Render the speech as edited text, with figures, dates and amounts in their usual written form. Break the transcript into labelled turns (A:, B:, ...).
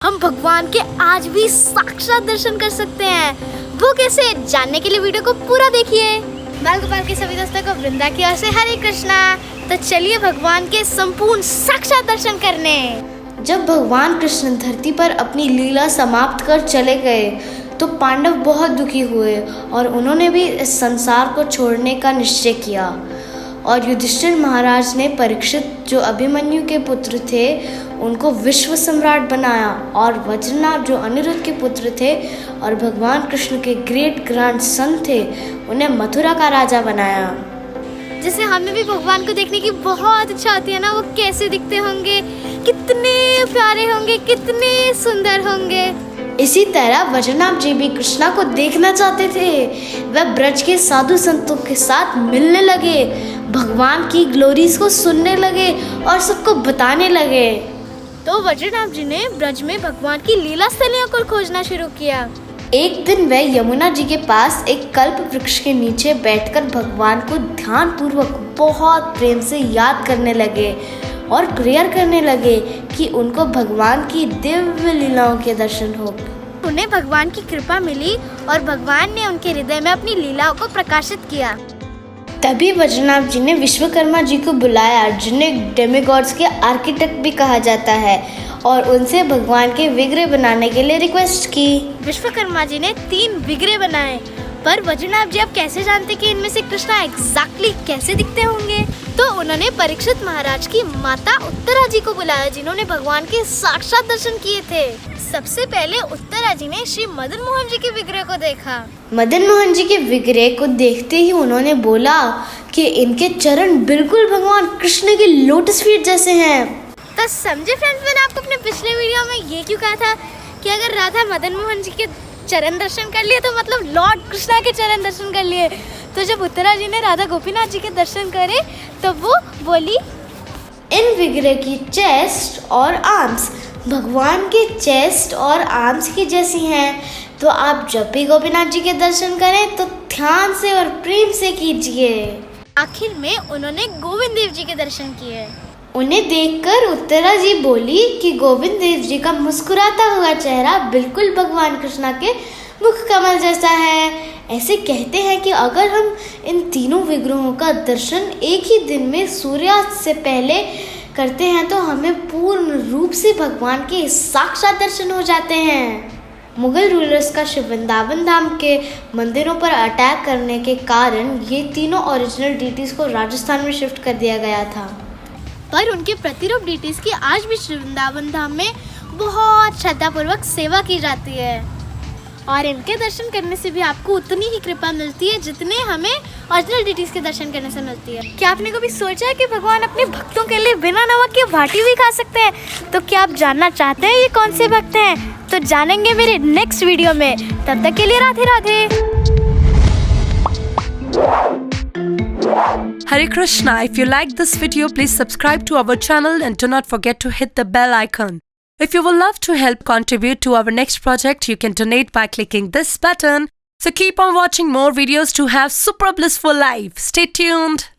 A: हम भगवान के आज भी साक्षात दर्शन कर सकते हैं। वो कैसे, जानने के लिए वीडियो को पूरा देखिए। बाल गोपाल के सभी दोस्तों को वृंदा की ओर से हरे कृष्णा। तो चलिए भगवान के संपूर्ण साक्षात दर्शन करने।
B: जब भगवान कृष्ण धरती पर अपनी लीला समाप्त कर चले गए तो पांडव बहुत दुखी हुए और उन्होंने भी इस संसार को छोड़ने का निश्चय किया। और युधिष्ठिर महाराज ने परीक्षित, जो अभिमन्यु के पुत्र थे, उनको विश्व सम्राट बनाया और वज्रनाभ, जो अनिरुद्ध के पुत्र थे और भगवान कृष्ण के ग्रेट ग्रैंड सन थे, उन्हें मथुरा का राजा बनाया।
A: जैसे हमें भी भगवान को देखने की बहुत इच्छा होती है ना, वो कैसे दिखते होंगे, कितने प्यारे होंगे, कितने सुंदर होंगे।
B: इसी तरह वज्रनाभ जी भी कृष्णा को देखना चाहते थे। वह ब्रज के साधु संतों के साथ मिलने लगे, भगवान की ग्लोरीज को सुनने लगे और सबको बताने लगे।
A: तो वज्रनाभ जी ने ब्रज में भगवान की लीला स्थलियों को खोजना शुरू किया।
B: एक दिन वह यमुना जी के पास एक कल्प वृक्ष के नीचे बैठकर भगवान को ध्यान पूर्वक बहुत प्रेम से याद करने लगे और प्रेयर करने लगे कि उनको भगवान की दिव्य लीलाओं के दर्शन हो।
A: उन्हें भगवान की कृपा मिली और भगवान ने उनके हृदय में अपनी लीलाओं को प्रकाशित किया।
B: तभी वज्रनाभ जी ने विश्वकर्मा जी को बुलाया, जिन्हें डेमिगॉड्स के आर्किटेक्ट भी कहा जाता है, और उनसे भगवान के विग्रह बनाने के लिए रिक्वेस्ट की।
A: विश्वकर्मा जी ने 3 विग्रह बनाए, पर वज्रनाभ जी अब कैसे जानते कि इनमें से कृष्णा एग्जैक्टली कैसे दिखते होंगे? तो उन्होंने परीक्षित महाराज की माता उत्तरा जी को बुलाया, जिन्होंने भगवान के साक्षात दर्शन किए थे। सबसे पहले उत्तरा जी ने श्री मदन मोहन जी के विग्रह को देखा।
B: मदन मोहन जी के विग्रह को देखते ही उन्होंने बोला कि इनके चरण बिल्कुल भगवान कृष्ण के लोटस फीट जैसे हैं।
A: तो समझे फ्रेंड्स, मैंने आपको अपने पिछले वीडियो में ये क्यों कहा था कि अगर राधा मदन मोहन जी के चरण दर्शन कर लिए तो मतलब लॉर्ड कृष्णा के चरण दर्शन कर लिए। तो जब उत्तरा जी ने राधा गोपीनाथ जी के दर्शन करे तो वो बोली,
B: इन विग्रह की चेस्ट और आर्म्स भगवान के चेस्ट और आर्म्स की जैसी हैं। तो आप जब भी गोपीनाथ जी के दर्शन करें तो ध्यान से और प्रेम से कीजिए।
A: आखिर में उन्होंने गोविंद देव जी के दर्शन किए।
B: उन्हें देखकर उत्तरा जी बोली कि गोविंद देव जी का मुस्कुराता हुआ चेहरा बिल्कुल भगवान कृष्णा के मुख कमल जैसा है। ऐसे कहते हैं कि अगर हम इन तीनों विग्रहों का दर्शन एक ही दिन में सूर्यास्त से पहले करते हैं तो हमें पूर्ण रूप से भगवान के साक्षात दर्शन हो जाते हैं। मुगल रूलर्स का श्री वृंदावन धाम के मंदिरों पर अटैक करने के कारण ये तीनों ओरिजिनल डीटीज को राजस्थान में शिफ्ट कर दिया गया था।
A: पर उनके प्रतिरूप डीटीज की आज भी श्री वृंदावन धाम में बहुत श्रद्धापूर्वक सेवा की जाती है और इनके दर्शन करने से भी आपको उतनी ही कृपा मिलती है जितने हमें ओरिजिनल डीटीज के दर्शन करने से मिलती है। क्या आपने कभी सोचा है कि भगवान अपने भक्तों के लिए बिना नमक के बाटी भी खा सकते हैं? तो क्या आप जानना चाहते हैं ये कौन से भक्त हैं? तो जानेंगे मेरे नेक्स्ट वीडियो में। तब तक के लिए Radhe Radhe.
C: Hare Krishna. If you like this video, please subscribe to our channel and do not forget to hit the bell icon. If you would love to help contribute to our next project, you can donate by clicking this button. So keep on watching more videos to have super blissful life. Stay tuned.